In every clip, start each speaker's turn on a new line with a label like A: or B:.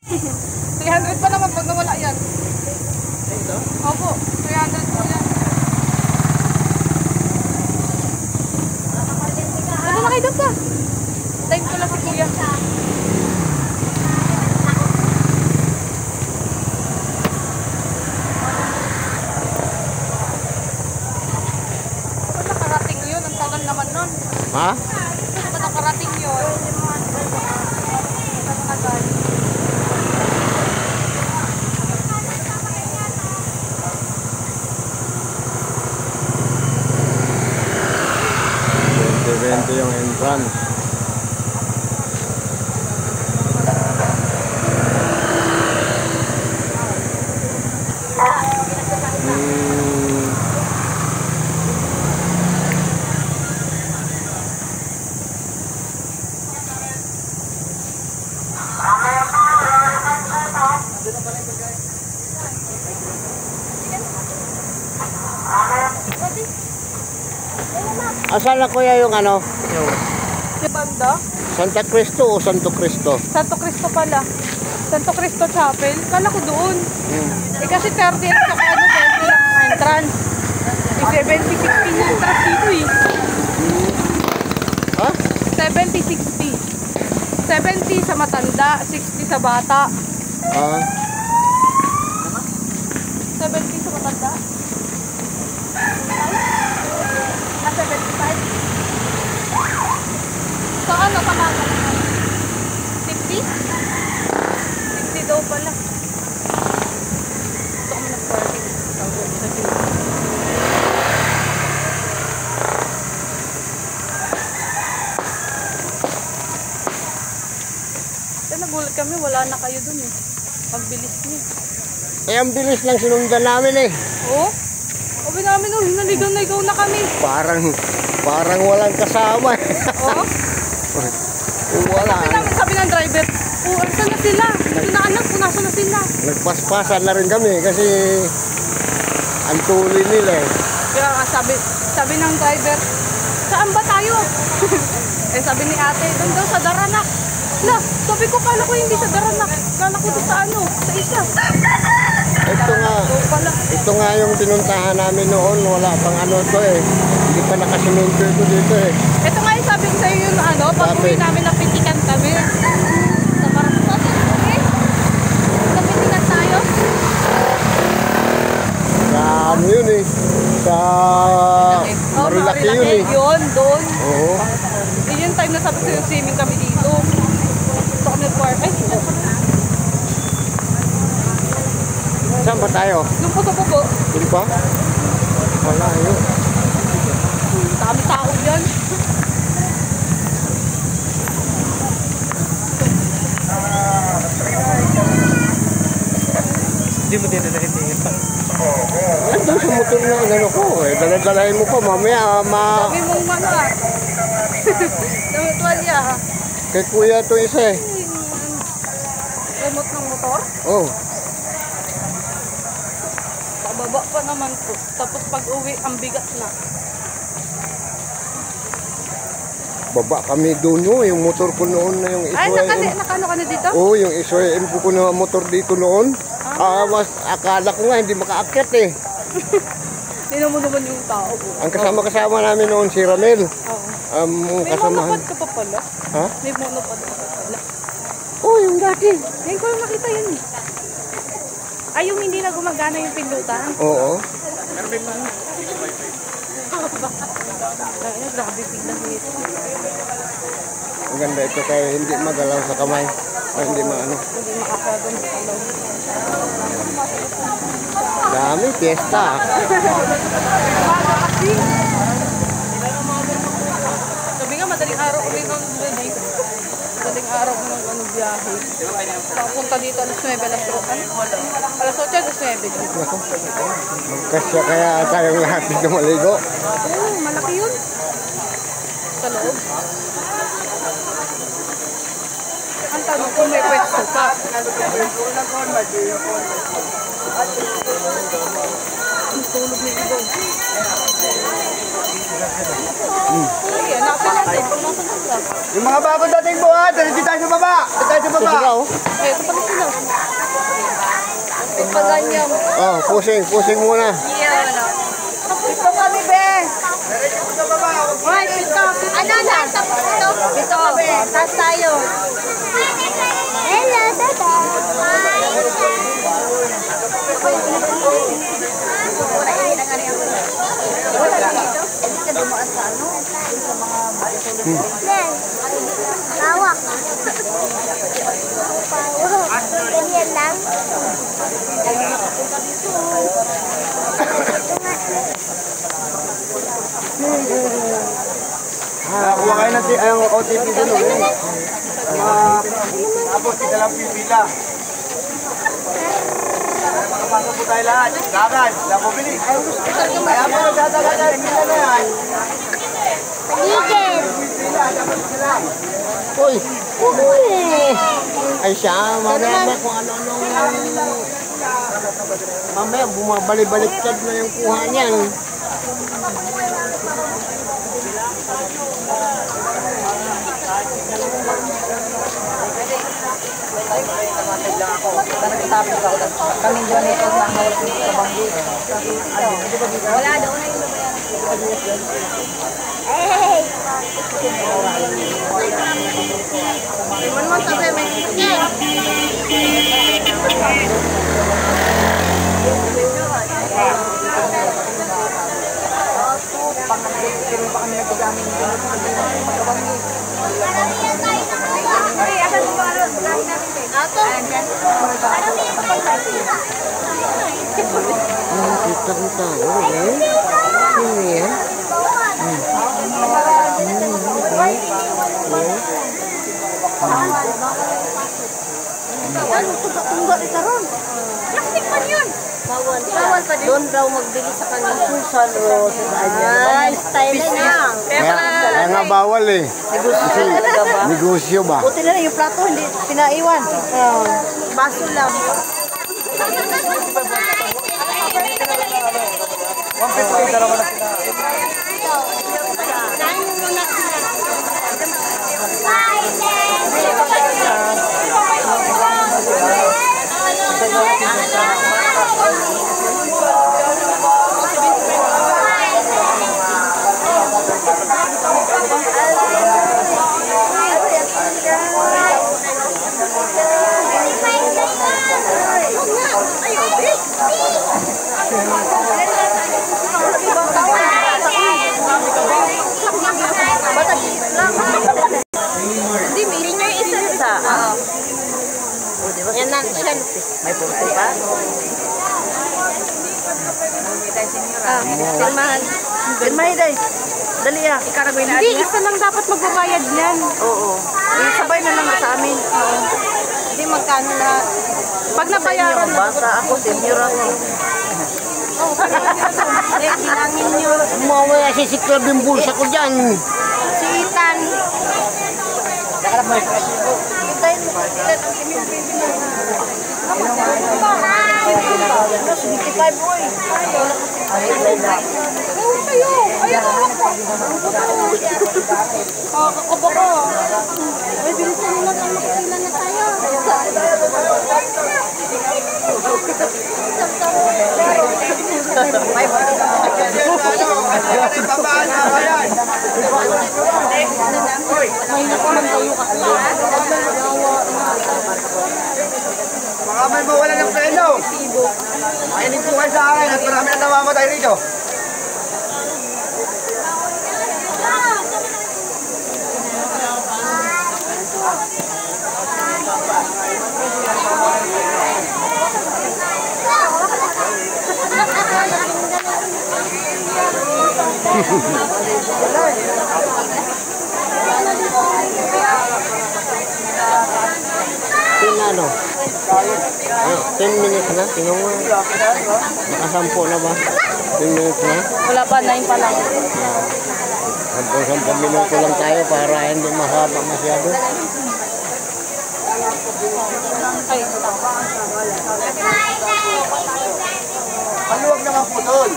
A: 300 pa naman pag nawala yan. Opo, 300 po yan. Ano na kayo doon pa? Time ko lang si kuya. Ba't nakarating yun? Ang tagal naman nun.
B: Ha?
A: Ba't nakarating yun?
B: Evento yung entrance. Asan na kuya yung ano?
A: Yung banda?
B: Santa Cristo o Santo Cristo?
A: Santo Cristo pala. Santo Cristo Chapel. Kala ko doon. Eh kasi 30 sa ano, 30 lang ang entrance. Eh 70-60 yung entrance dito eh.
B: Ha?
A: 70-60. 70 sa matanda, 60 sa bata.
B: Ah.
A: 70 sa matanda. 75. So ano pa mga 50? 50 daw pala. Gusto ko muna parking. Nagulat kami, wala na kayo dun eh. Pagbilis niyo.
B: Eh, ang bilis lang sinundan namin eh.
A: Oo? Sabi namin, oh, naligaw na kami.
B: Parang walang kasama.
A: Oo?
B: Wala.
A: Sabi ng driver, oh, saan na sila? Inaanak ko, nasa na sila?
B: Nagpaspasan na rin kami kasi ang tuloy nila eh.
A: Kaya sabi ng driver, saan ba tayo? Eh sabi ni ate, doon daw sa Daranak. Sabi ko, kala ko hindi sa Daranak. Kala ko doon sa ano, sa isa.
B: Ito nga yung pinuntahan namin noon. Wala pang ano to eh. Hindi pa nakasimento ito dito eh.
A: Ito nga yung sabi ko sa'yo yung ano, pag uwi namin napitikan kami. Sa Parapos, okay? Napitikan tayo.
B: Sa ano yun eh. Sa Marilaki yun eh.
A: Yun, doon.
B: Oo.
A: Yung time na sabi sa'yo, swimming kami dito. Sa Corner Park. Ay,
B: saan ba tayo?
A: yung puso-puso.
B: Hindi pa? Wala yun.
A: Dami tao dyan.
C: Hindi mo dinadalitingin pa.
B: Andun sa motor na inano ko eh. Daladalahin mo pa mamaya
A: Sabi mong ano ah. Namitwalya ha.
B: Kay kuya to isa eh.
A: Remote ng motor.
B: Oh.
A: Pababa pa naman po. Tapos pag uwi, ang bigat na.
B: Baba kami doon yung motor ko noon na yung
A: Ay,
B: Israel.
A: nakano ka na dito?
B: Oo, yung Israel ko na motor dito noon. Akala ko nga hindi makaakyat eh.
A: Tingnan mo naman yung tao.
B: Ang kasama namin noon si Ramel.
A: Oo. May
B: Kasamahan.
A: monopod ka pa pala.
B: Ha?
A: May monopod ka pa pala.
B: Oh, yung dati.
A: Ngayon ko lang nakita yun eh. Ay, yung hindi na gumagana yung pindutan.
B: Oo.
A: Ay, grabe biglang dito.
B: Ang ganda ito kaya hindi magalaw sa kamay. Ay, hindi maano.
A: Hindi makakagam sa alaw.
B: Dami, piyesta.
A: Sabi nga, madaling araw kami nung ready. Madaling araw kami nung biyahe. Papunta dito alas 9, alas 8. Alas 8, alas 9.
B: Kasya kaya tayong lahat dito maligo.
A: Oo, malaki yun. Sa loob. Ang tanong kung may pwesto pa. Ang tulog ni Ibo. Ay, hanapin natin. Pumasok sila.
C: Yung mga bago dating buhat, dito tayo sa baba. Dito tayo sa baba.
A: Ay, ito pala sila. ganyan.
B: Oh, pusing muna.
A: Pito kami, be. Hoy, pito. Ano na? Pito. Pito kami. Taas tayo.
D: Hello, Tata. Nen, lawak. Ganyan lang.
B: Kuha kayo ng ang OTP doon. Tapos, kita lang pipila. Makapasok po tayo lahat. Dagan, lang po bili. Kaya po, nagdadagan pila na yan.
D: Paligid.
B: Uy! Ay siya, mamaya kung ano-anong... Mamaya, bumabalik-baliktad na yung kuha niyan.
A: Kami doon ito sa hawak dito sa banggi. Wala daw na yung
D: Hey!
A: Iwan mo sa may sakyan.
B: Kita ng tao, eh. Sino yan?
A: Plastic man yun.
D: Bawal.
A: Bawal pa din.
D: Doon daw magbili sa kanyang susan o sa kanya. Style niya.
B: Kaya nga bawal eh.
D: Negosyo talaga ba?
B: Negosyo ba?
D: Buti na lang yung plato, hindi pinaiwan. Baso lang.
A: Hindi, may senior isa.
D: Yan na siya. May punto pa?
A: Pirmahan.
D: Pirmahin day. Dali ah.
A: Ikaragay na.
E: Hindi, isa lang dapat magbabayad niyan.
D: Oo. Sabay na lang sa amin.
A: Hindi, magkano na.
E: Pag nabayaran na,
D: Basta ako, senior ako.
A: Bilangin nyo.
B: Mamaya sisiklab yung bulsa ko dyan.
A: Si Ethan.
E: kakaba ko. Ay, bilisan nila ang makikila na tayo.
B: Baka may mawala ng preno. Makinig po kayo sa akin at marami na namamatay rito. Ano? 10 minutes na? Tingnan mo. Nakasampo na ba? 10 minutes na?
A: Wala pa, 9 pa lang.
B: 10 minuto lang tayo para hindi mahaba masyado.
A: Ay,
B: Maluwag naman po doon.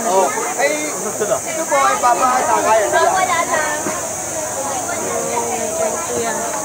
B: Oh, ay, ito po ay papakita kaya nila.
A: yan.